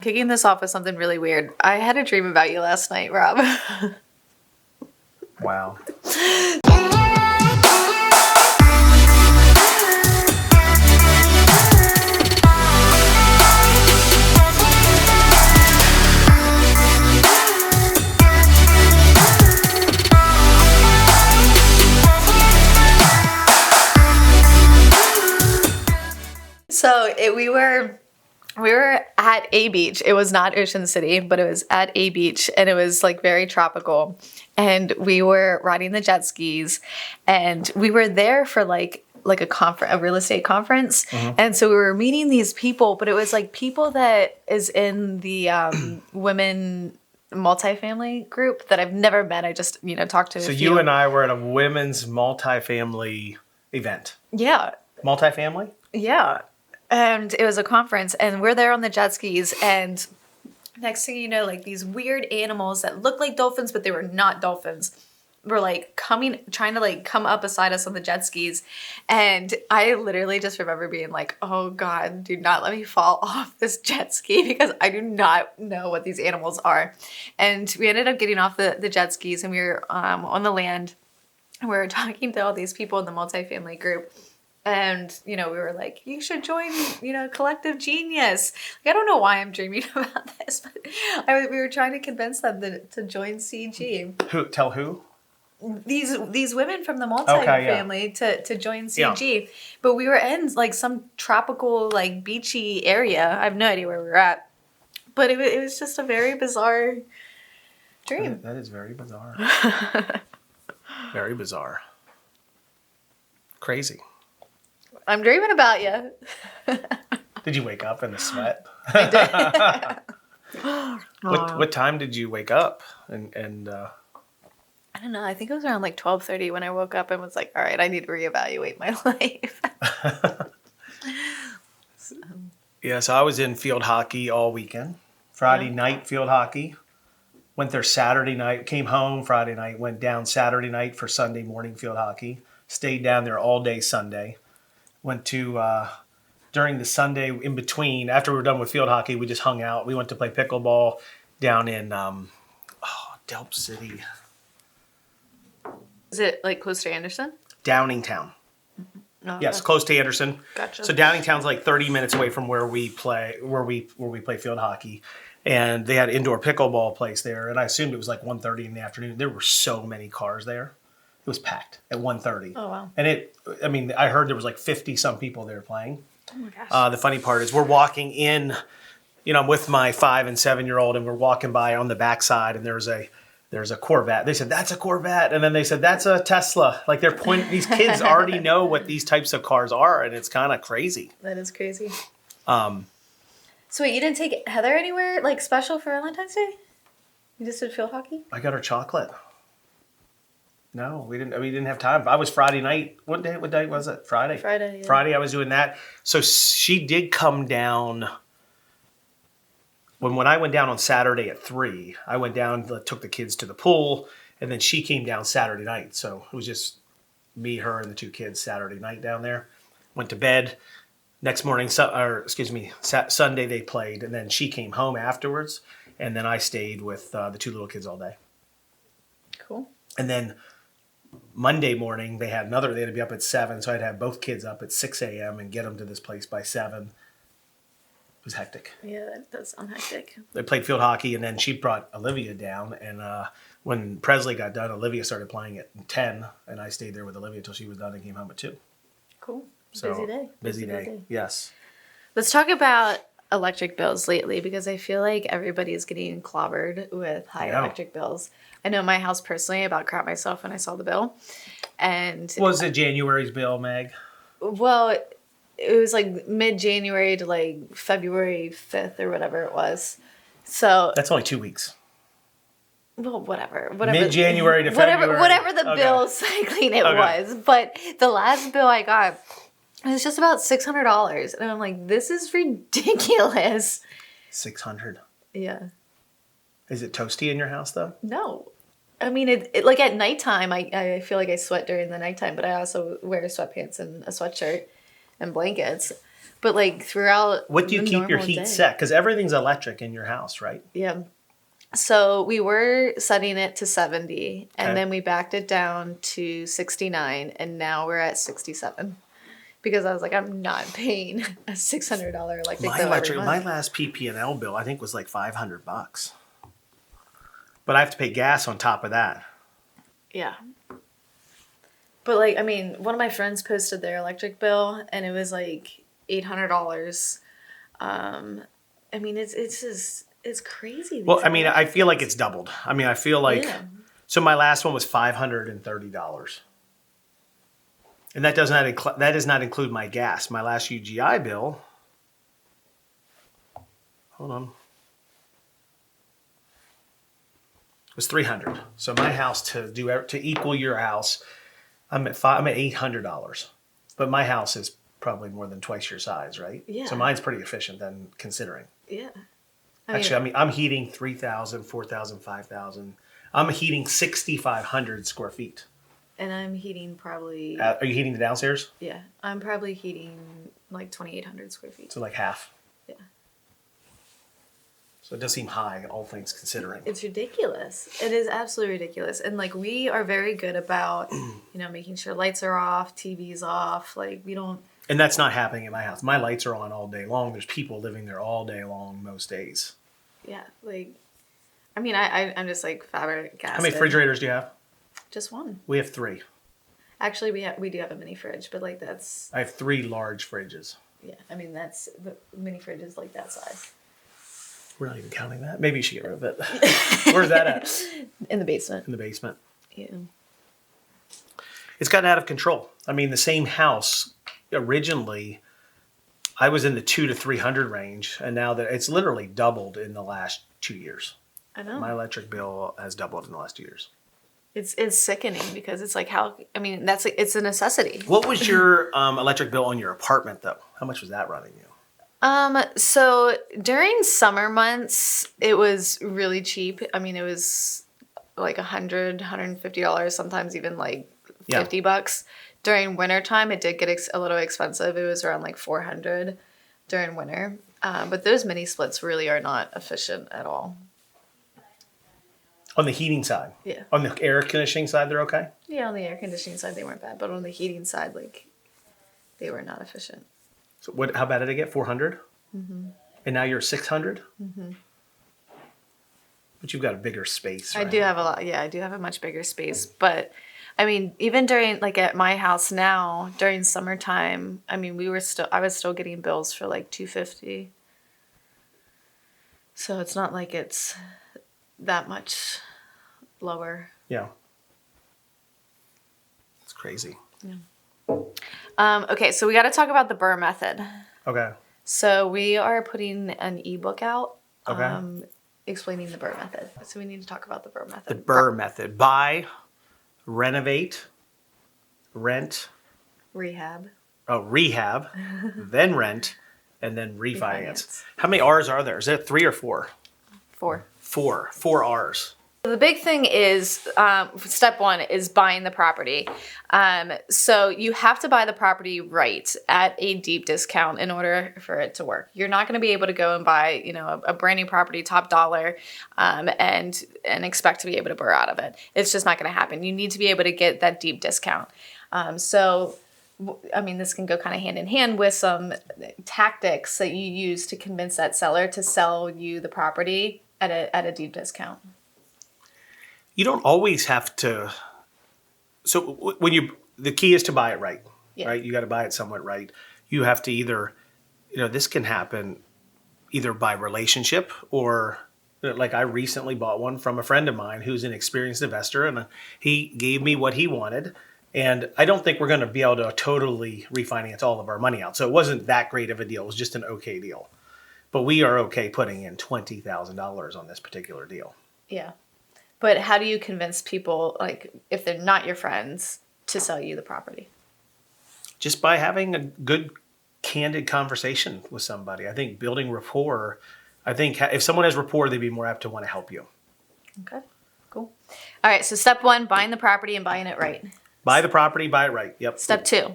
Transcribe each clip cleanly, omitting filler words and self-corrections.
Kicking this off with something really weird. I had a dream about you last night, Rob. Wow. So we were at a beach. It was not Ocean City, but it was at a beach, and it was like very tropical. And we were riding the jet skis, and we were there for like a conference, a real estate conference. Mm-hmm. And so we were meeting these people, but it was like people that is in the women multifamily group that I've never met. I just talked to. So you and I were at a women's multifamily event. Yeah. Multifamily? Yeah. And it was a conference, and we're there on the jet skis, and next thing you know, like these weird animals that looked like dolphins, but they were not dolphins, were like trying to like come up beside us on the jet skis. And I literally just remember being like, oh God, do not let me fall off this jet ski, because I do not know what these animals are. And we ended up getting off the jet skis, and we were on the land, and we were talking to all these people in the multifamily group. And, we were like, you should join, Collective Genius. Like, I don't know why I'm dreaming about this, but we were trying to convince them to join CG. Who? These women from the multifamily to join CG. Yeah. But we were in, like, some tropical, like, beachy area. I have no idea where we were at. But it was just a very bizarre dream. That is very bizarre. Very bizarre. Crazy. I'm dreaming about you. Did you wake up in the sweat? I did. What time did you wake up? And I don't know. I think it was around like 12:30 when I woke up and was like, all right, I need to reevaluate my life. So I was in field hockey all weekend. Friday night field hockey. Went there Saturday night. Came home Friday night. Went down Saturday night for Sunday morning field hockey. Stayed down there all day Sunday. Went to, during the Sunday in between, after we were done with field hockey, we just hung out. We went to play pickleball down in Delp City. Is it like close to Anderson? Downingtown. Oh, yes, close to Anderson. Gotcha. So Downingtown's like 30 minutes away from where we play field hockey. And they had an indoor pickleball place there. And I assumed it was like 1:30 in the afternoon. There were so many cars there. It was packed at 1:30. Oh, wow. And I heard there was like 50-some people there playing. Oh, my gosh. The funny part is we're walking in, I'm with my 5 and 7-year-old, and we're walking by on the backside, and there's a Corvette. They said, that's a Corvette. And then they said, that's a Tesla. Like these kids already know what these types of cars are, and it's kind of crazy. That is crazy. So wait, you didn't take Heather anywhere like special for Valentine's Day? You just did field hockey? I got her chocolate. No, we didn't have time. I was Friday night. What day was it? Friday. Friday, yeah. Friday, I was doing that. So she did come down. When I went down on Saturday at 3, I went down, took the kids to the pool, and then she came down Saturday night. So it was just me, her, and the 2 kids Saturday night down there. Went to bed. Next morning, Sunday they played, and then she came home afterwards, and then I stayed with the 2 little kids all day. Cool. And then Monday morning, they had to be up at 7, so I'd have both kids up at 6 a.m. and get them to this place by 7. It was hectic. Yeah, that does sound hectic. They played field hockey, and then she brought Olivia down, and when Presley got done, Olivia started playing at 10, and I stayed there with Olivia until she was done and came home at 2. Cool. So, busy day. Busy day, yes. Let's talk about electric bills lately, because I feel like everybody's getting clobbered with high electric bills. I know my house personally, I about crap myself when I saw the bill. And was it January's bill, Meg? Well, it was like mid-January to like February 5th or whatever it was. So that's only 2 weeks. Well, whatever. Mid-January to February. Whatever the bill cycling it was. But the last bill I got, it was just about $600. And I'm like, this is ridiculous. $600? Yeah. Is it toasty in your house, though? No. I mean, it like at nighttime, I feel like I sweat during the nighttime, but I also wear sweatpants and a sweatshirt and blankets. But like throughout What do you the keep your normal heat day. set? Because everything's electric in your house, right? Yeah. So we were setting it to 70 and Okay. then we backed it down to 69 and now we're at 67. Because I was like, I'm not paying a $600 electric bill every My month. last PP&L bill, I think, was like $500. But I have to pay gas on top of that. Yeah. But like, I mean, one of my friends posted their electric bill and it was like $800. I mean, it's just, it's crazy. Well, I mean, I feel like it's doubled. I mean, I feel like, Yeah. so my last one was $530. And that does not include my gas. My last UGI bill, hold on, was $300. So my house to equal your house, I'm at $800. But my house is probably more than twice your size, right? Yeah. So mine's pretty efficient then, considering. Yeah. Actually, I'm heating 3,000, 4,000, 5,000. I'm heating 6,500 square feet. And I'm heating probably, Are you heating the downstairs? yeah, I'm probably heating like 2,800 square feet. So like half. Yeah. So it does seem high, all things considering. It's ridiculous. It is absolutely ridiculous. And like we are very good about, making sure lights are off, TV's off. Like we don't. And that's not happening in my house. My lights are on all day long. There's people living there all day long most days. Yeah. Like, I mean, I'm just like flabbergasted. How many refrigerators do you have? Just one. We have 3. Actually, we do have a mini fridge, but like that's. I have 3 large fridges. Yeah. I mean, that's the mini fridge is like that size. We're not even counting that. Maybe you should get rid of it. Where's that at? In the basement. In the basement. Yeah. It's gotten out of control. I mean, the same house originally, I was in the 200 to 300 range, and now that it's literally doubled in the last 2 years. I know. My electric bill has doubled in the last 2 years. It's sickening because it's like it's a necessity. What was your electric bill on your apartment, though? How much was that running you? So during summer months, it was really cheap. I mean, it was like $150, sometimes even like $50. During wintertime, it did get a little expensive. It was around like $400 during winter. But those mini splits really are not efficient at all. On the heating side? Yeah. On the air conditioning side, they're okay? Yeah, on the air conditioning side, they weren't bad. But on the heating side, like, they were not efficient. So how bad did it get? 400? Mm-hmm. And now you're 600? Mm-hmm. But you've got a bigger space, right? I do have a lot. Yeah, I do have a much bigger space. But, I mean, even during, like, at my house now, during summertime, I mean, I was still getting bills for, like, $250. So it's not like it's that much lower. Yeah. It's crazy. Yeah. Okay, so we got to talk about the BRRRR method. Okay. So we are putting an ebook out. Okay. Explaining the BRRRR method. So we need to talk about the BRRRR method. The BRRRR method. Buy, renovate, rent. Rehab. Oh, rehab, then rent, and then refinance. How many R's are there? Is there 3 or 4? 4. 4 R's. The big thing is, step 1 is buying the property. So you have to buy the property right at a deep discount in order for it to work. You're not going to be able to go and buy, a brand new property, top dollar, and expect to be able to BRRRR out of it. It's just not going to happen. You need to be able to get that deep discount. This can go kind of hand in hand with some tactics that you use to convince that seller to sell you the property at a deep discount. You don't always have to. So the key is to buy it right, right? You got to buy it somewhat right. You have to either, this can happen either by relationship or like I recently bought one from a friend of mine who's an experienced investor, and he gave me what he wanted. And I don't think we're going to be able to totally refinance all of our money out. So it wasn't that great of a deal. It was just an okay deal. But we are okay putting in $20,000 on this particular deal. Yeah. But how do you convince people, like, if they're not your friends, to sell you the property? Just by having a good, candid conversation with somebody. I think building rapport, if someone has rapport, they'd be more apt to want to help you. Okay, cool. All right, so step 1, buying the property and buying it right. Buy the property, buy it right. Yep. Step 2.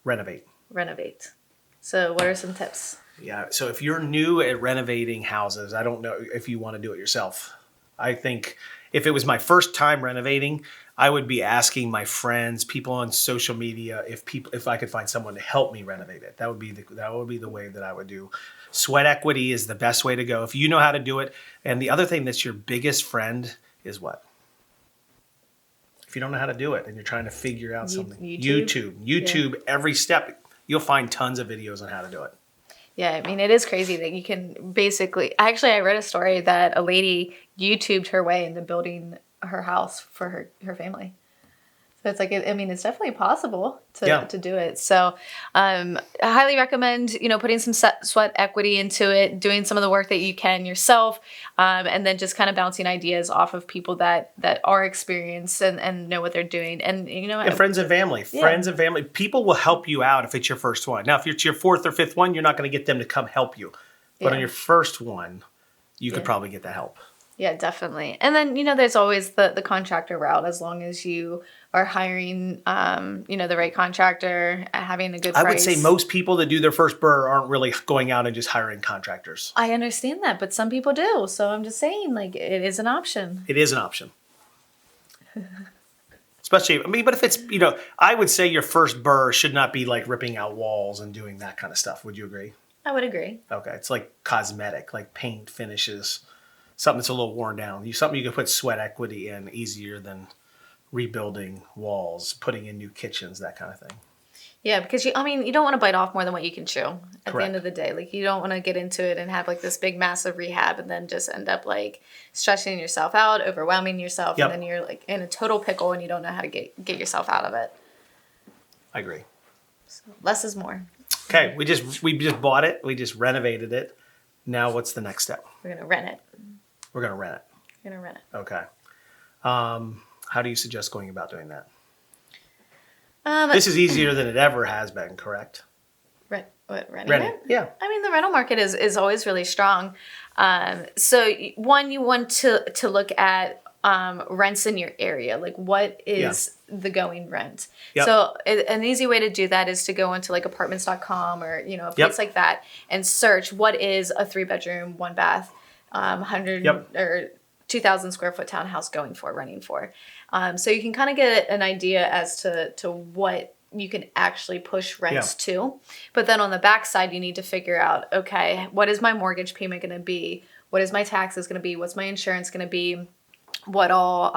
Renovate. Renovate. So what are some tips? Yeah. So if you're new at renovating houses, I don't know if you want to do it yourself. I think if it was my first time renovating, I would be asking my friends, people on social media, if I could find someone to help me renovate it. That would be the way that I would do. Sweat equity is the best way to go if you know how to do it. And the other thing that's your biggest friend is what? If you don't know how to do it and you're trying to figure out something, YouTube, every step, you'll find tons of videos on how to do it. Yeah, I mean, it is crazy that you can basically... Actually, I read a story that a lady YouTubed her way into building her house for her family. So it's like, I mean, it's definitely possible to do it. So I highly recommend, putting some sweat equity into it, doing some of the work that you can yourself, and then just kind of bouncing ideas off of people that are experienced and know what they're doing. And, and friends and family. Yeah. Friends and family. People will help you out if it's your first one. Now, if it's your fourth or fifth one, you're not going to get them to come help you. But on your first one, you could probably get the help. Yeah, definitely. And then, there's always the contractor route, as long as you are hiring, the right contractor, having a good price. I would say most people that do their first BRRRR aren't really going out and just hiring contractors. I understand that, but some people do. So I'm just saying, it is an option. It is an option. Especially, but if it's, I would say your first BRRRR should not be like ripping out walls and doing that kind of stuff. Would you agree? I would agree. Okay. It's like cosmetic, like paint finishes. Something that's a little worn down. Something you can put sweat equity in easier than rebuilding walls, putting in new kitchens, that kind of thing. Yeah, because you don't want to bite off more than what you can chew at the end of the day. You don't want to get into it and have this big massive rehab and then just end up stressing yourself out, overwhelming yourself, and then you're in a total pickle and you don't know how to get yourself out of it. I agree. So less is more. Okay, we just bought it. We just renovated it. Now what's the next step? We're gonna rent it. We're going to rent it. We're going to rent it. Okay. How do you suggest going about doing that? This is easier than it ever has been, correct? Renting it? Yeah. I mean, the rental market is always really strong. So one, you want to look at rents in your area. What is the going rent? Yep. So an easy way to do that is to go into apartments.com or, a place like that and search what is a 3-bedroom, 1-bath, 100 or 2,000 square foot townhouse renting for. So you can kind of get an idea as to what you can actually push rents to. But then on the backside, you need to figure out, okay, what is my mortgage payment going to be? What is my taxes going to be? What's my insurance going to be? What all,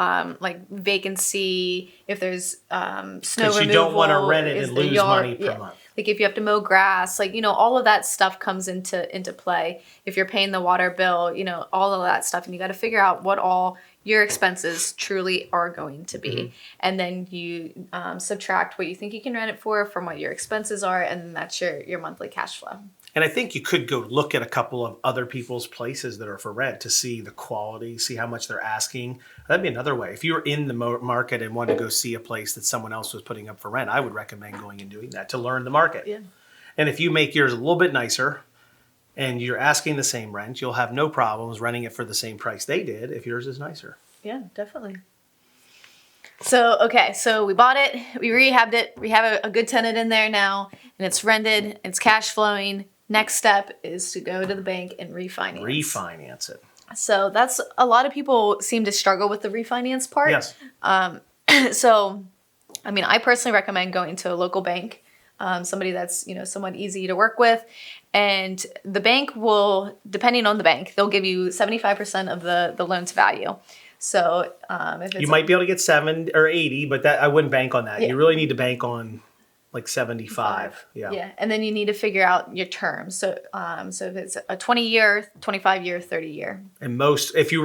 vacancy, if there's snow removal. Because you don't want to rent it and lose money per month. If you have to mow grass, all of that stuff comes into play. If you're paying the water bill, all of that stuff. And you got to figure out what all your expenses truly are going to be. Mm-hmm. And then you subtract what you think you can rent it for from what your expenses are. And then that's your monthly cash flow. And I think you could go look at a couple of other people's places that are for rent to see the quality, see how much they're asking. That'd be another way. If you're in the market and want to go see a place that someone else was putting up for rent, I would recommend going and doing that to learn the market. Yeah. And if you make yours a little bit nicer and you're asking the same rent, you'll have no problems renting it for the same price they did if yours is nicer. Yeah, definitely. So we bought it, we rehabbed it, we have a good tenant in there now, and it's rented, it's cash flowing. Next step is to go to the bank and refinance. Refinance it. So that's a lot of people seem to struggle with the refinance part. Yes. So, I personally recommend going to a local bank, somebody that's somewhat easy to work with, and the bank will, depending on the bank, they'll give you 75% of the loan to value. So if it's you might be able to get 70 or 80, but that I wouldn't bank on that. Yeah. You really need to bank on 75. Yeah. And then you need to figure out your terms. So if it's a 20-year, 25-year, 30-year. And if you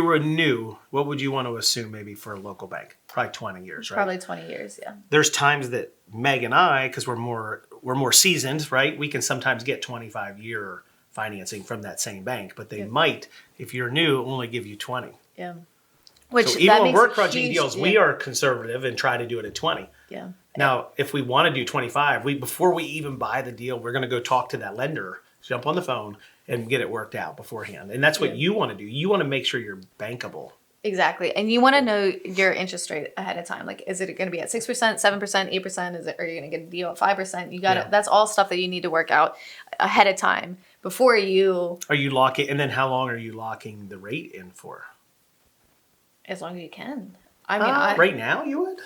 were new, what would you want to assume maybe for a local bank? Probably 20 years, right? Probably 20 years, yeah. There's times that Meg and I, because we're more seasoned, right? We can sometimes get 25-year financing from that same bank, but they might, if you're new, only give you 20. Yeah. So even when we're crunching deals, we are conservative and try to do it at 20. Yeah. Now, if we want to do 25, before we even buy the deal, we're going to go talk to that lender, jump on the phone, and get it worked out beforehand. And that's what you want to do. You want to make sure you're bankable. Exactly. And you want to know your interest rate ahead of time. Like, is it going to be at 6%, 7%, 8%? Are you going to get a deal at 5%? You got to, that's all stuff that you need to work out ahead of time before you. Are you locking, and then how long are you locking the rate in for? As long as you can. I mean, right now you would?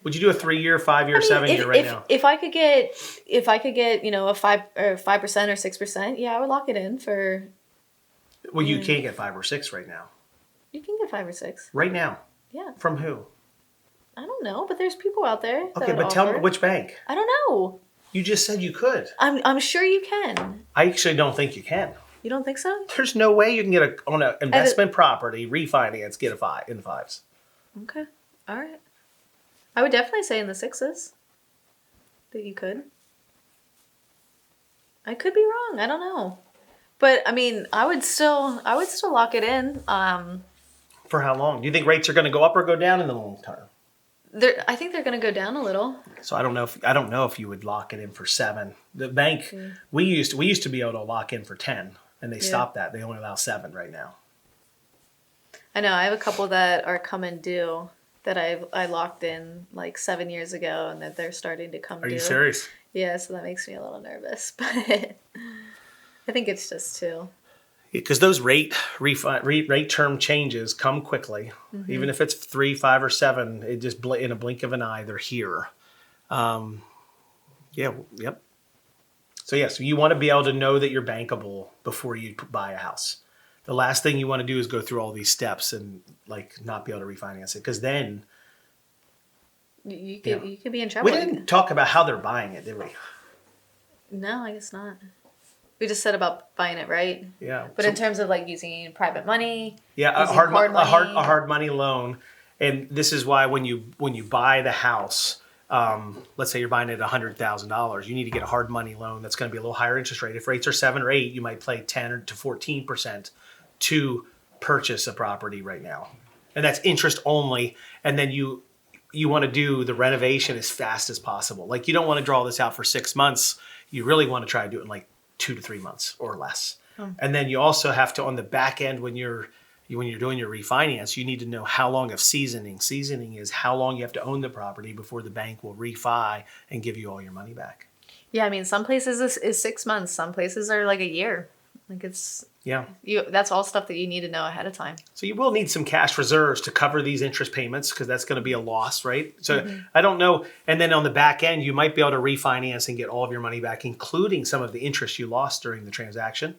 Would you do a 3-year, 5-year, 7-year right now? If I could get, a 5% or 6%, yeah, I would lock it in for. Well, you can't get 5 or 6 right now. You can get 5 or 6 right now. Yeah. From who? I don't know, but there's people out there. Okay, but tell me which bank. I don't know. You just said you could. I'm sure you can. I actually don't think you can. You don't think so? There's no way you can get on an investment property refinance get a 5 in the 5s. Okay, all right. I would definitely say in the 6s that you could. I could be wrong. I don't know. But I mean, I would still lock it in. For how long? Do you think rates are going to go up or go down in the long term? I think they're going to go down a little. So I don't know if you would lock it in for 7. The bank we used to be able to lock in for 10, and they stopped that. They only allow 7 right now. I know. I have a couple that are coming due that I locked in like 7 years ago, and that they're starting to come due. Are you serious? Yeah, so that makes me a little nervous, but I think it's just 2. Because those rate term changes come quickly. Mm-hmm. Even if it's 3, 5, or 7, it just in a blink of an eye, they're here. Yep. So you want to be able to know that you're bankable before you buy a house. The last thing you want to do is go through all these steps and like not be able to refinance it, because then you could be in trouble. We didn't talk about how they're buying it, did we? No, I guess not. We just said about buying it, right? Yeah. But in terms of like using private money, a hard money loan, and this is why when you buy the house, let's say you're buying it at $100,000, you need to get a hard money loan that's going to be a little higher interest rate. If rates are 7 or 8, you might pay 10 to 14% to purchase a property right now, and that's interest only. And then you want to do the renovation as fast as possible. Like, you don't want to draw this out for 6 months. You really want to try to do it in like 2 to 3 months or less. And then you also have to, on the back end, when you're doing your refinance, you need to know how long of seasoning. Seasoning is how long you have to own the property before the bank will refi and give you all your money back. Yeah, I mean, some places is 6 months. Some places are like a year. Like it's that's all stuff that you need to know ahead of time. So you will need some cash reserves to cover these interest payments, because that's going to be a loss, right? So I don't know. And then on the back end, you might be able to refinance and get all of your money back, including some of the interest you lost during the transaction.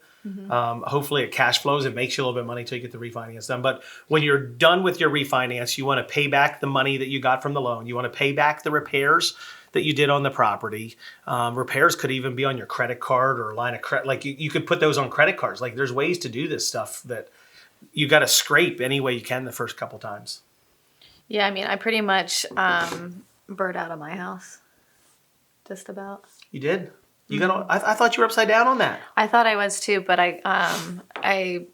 Hopefully it cash flows and makes you a little bit of money until you get the refinance done. But when you're done with your refinance, you want to pay back the money that you got from the loan. You want to pay back the repairs that you did on the property. Repairs could even be on your credit card or line of credit. Like you could put those on credit cards. Like, there's ways to do this stuff that you got to scrape any way you can the first couple times. Yeah, I mean, I pretty much burnt out of my house. Just about. You did? You got? I thought you were upside down on that. I thought I was too, but I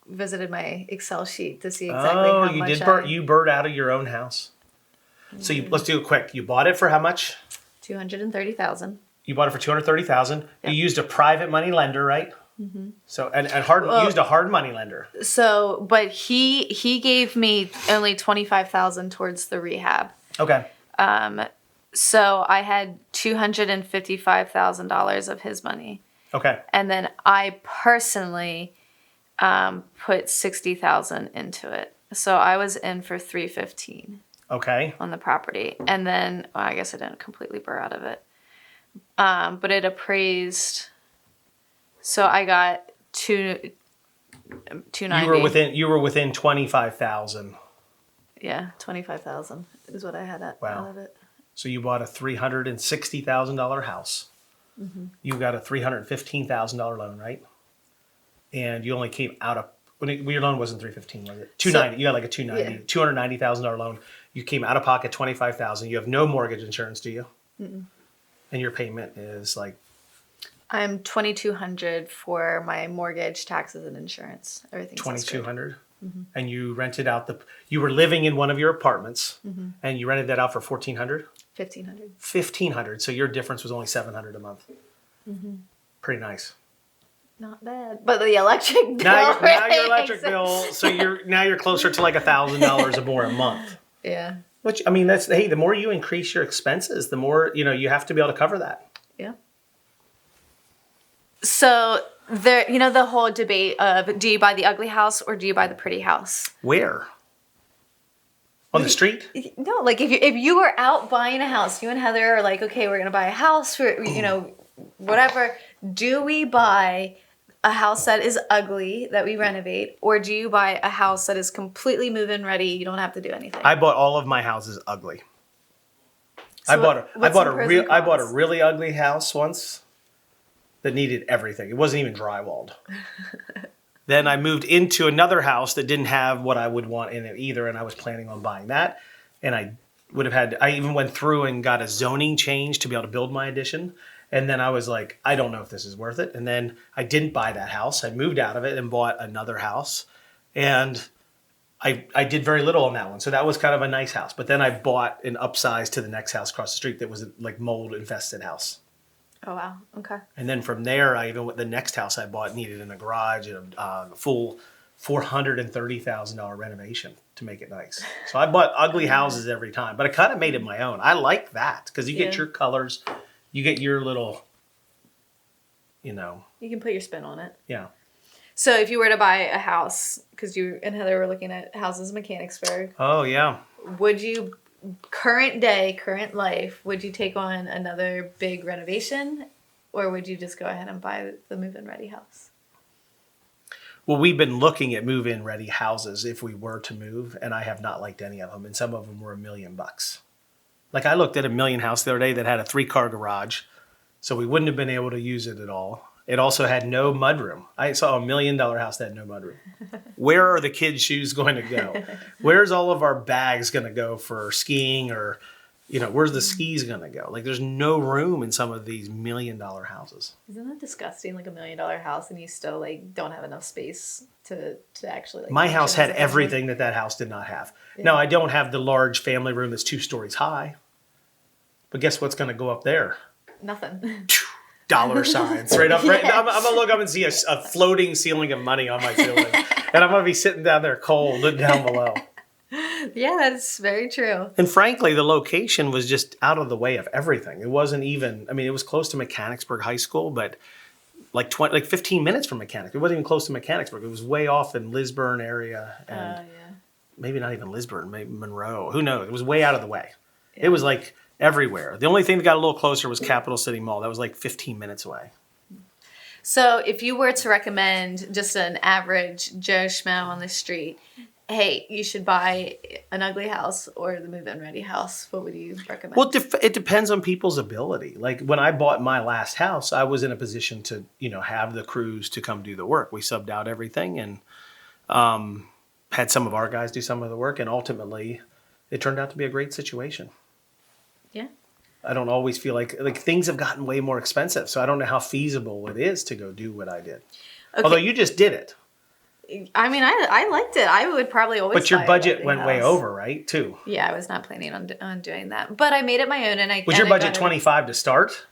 visited my Excel sheet to see exactly how much. You burnt out of your own house. So let's do it quick. You bought it for how much? $230,000. You bought it for $230,000. Yep. You used a private money lender, right? Mm-hmm. So used a hard money lender. So, but he gave me only $25,000 towards the rehab. Okay. So I had $255,000 of his money. Okay. And then I personally put $60,000 into it. So I was in for $315,000. Okay. On the property. And then, well, I guess I didn't completely burr out of it. But it appraised. So I got $290. You were within $25,000. Yeah, $25,000 is what I had out of it. So you bought a $360,000 house. Mm-hmm. You got a $315,000 loan, right? And you only came out of your loan wasn't $315,000, was it? $290,000. You got like a $290,000 loan. You came out of pocket $25,000. You have no mortgage insurance, do you? Mm-mm. And your payment is like? I'm $2,200 for my mortgage, taxes, and insurance. Everything's $2,200. Mm-hmm. And you rented out you were living in one of your apartments, mm-hmm. and you rented that out for $1,400. $1,500. So your difference was only $700 a month. Mm-hmm. Pretty nice. Not bad. But the electric bill. Now your electric bill, so you're closer to like $1,000 or more a month. Yeah. Which, I mean, the more you increase your expenses, the more, you have to be able to cover that. Yeah. So there, the whole debate of, do you buy the ugly house or do you buy the pretty house? Where? On the street? No, like if you were out buying a house, you and Heather are like, okay, we're gonna buy a house for whatever. Do we buy a house that is ugly that we renovate, or do you buy a house that is completely move-in ready? You don't have to do anything. I bought all of my houses ugly. So I bought a really ugly house once that needed everything. It wasn't even drywalled. Then I moved into another house that didn't have what I would want in it either, and I was planning on buying that. And I even went through and got a zoning change to be able to build my addition. And then I was like, I don't know if this is worth it. And then I didn't buy that house. I moved out of it and bought another house. And I did very little on that one. So that was kind of a nice house. But then I bought an upsize to the next house across the street that was a like mold infested house. Oh, wow. Okay. And then from there, the next house I bought needed in a garage and a full $430,000 renovation to make it nice. So I bought ugly houses every time, but I kind of made it my own. I like that because you get your colors. You get your little, You can put your spin on it. Yeah. So if you were to buy a house, because you and Heather were looking at houses in Mechanicsburg. Oh, yeah. Would you, current life, would you take on another big renovation? Or would you just go ahead and buy the move-in ready house? Well, we've been looking at move-in ready houses if we were to move, and I have not liked any of them. And some of them were $1 million. Like I looked at a $1 million house the other day that had a 3-car garage, so we wouldn't have been able to use it at all. It also had no mudroom. I saw a $1 million house that had no mudroom. Where are the kids' shoes going to go? Where's all of our bags going to go for skiing or, where's the skis going to go? Like there's no room in some of these $1 million houses. Isn't that disgusting? Like $1 million house and you still like don't have enough space to actually like. My house had everything that house did not have. Yeah. Now I don't have the large family room that's 2 stories high. But guess what's going to go up there? Nothing. Dollar signs right up. Right, I'm gonna look up and see a floating ceiling of money on my ceiling, and I'm gonna be sitting down there cold down below. Yeah, that's very true. And frankly, the location was just out of the way of everything. It wasn't even. I mean, it was close to Mechanicsburg High School, but like 15 minutes from Mechanicsburg. It wasn't even close to Mechanicsburg. It was way off in Lisburn area, and maybe not even Lisburn, maybe Monroe. Who knows? It was way out of the way. Yeah. It was like everywhere. The only thing that got a little closer was Capital City Mall. That was like 15 minutes away. So if you were to recommend just an average Joe Schmo on the street, hey, you should buy an ugly house or the move-in ready house, what would you recommend? Well, it depends on people's ability. Like when I bought my last house, I was in a position to, have the crews to come do the work. We subbed out everything and had some of our guys do some of the work. And ultimately, it turned out to be a great situation. Yeah. I don't always feel like things have gotten way more expensive. So I don't know how feasible it is to go do what I did. Okay. Although you just did it. I mean, I liked it. I would probably always. But your budget went way over, right? Too. Yeah, I was not planning on doing that, but I made it my own, and I. Was your budget 25 to start?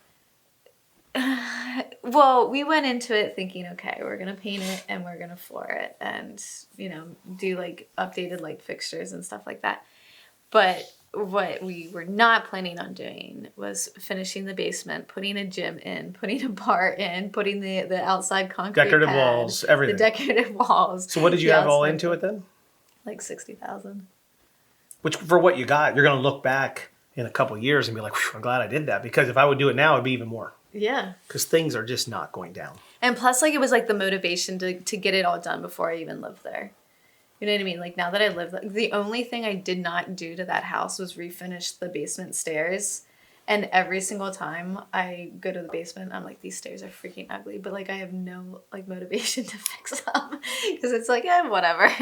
Well, we went into it thinking, okay, we're gonna paint it and we're gonna floor it, and do like updated light fixtures and stuff like that. But what we were not planning on doing was finishing the basement, putting a gym in, putting a bar in, putting the outside concrete decorative pad, walls, everything. The decorative walls. So what did you have all into it then? Like $60,000. Which for what you got, you're going to look back in a couple of years and be like, I'm glad I did that, because if I would do it now, it'd be even more. Yeah. Because things are just not going down. And plus, like, it was like the motivation to get it all done before I even lived there. You know what I mean? Like, now that I live, the only thing I did not do to that house was refinish the basement stairs. And every single time I go to the basement, I'm like, these stairs are freaking ugly. But, like, I have no, like, motivation to fix them. Because it's like, whatever.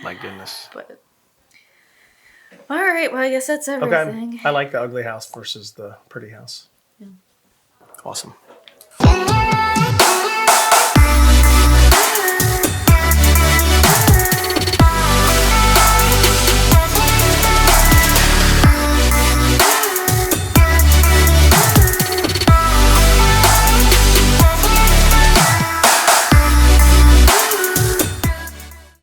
My goodness. But, all right. Well, I guess that's everything. Okay. I like the ugly house versus the pretty house. Yeah. Awesome.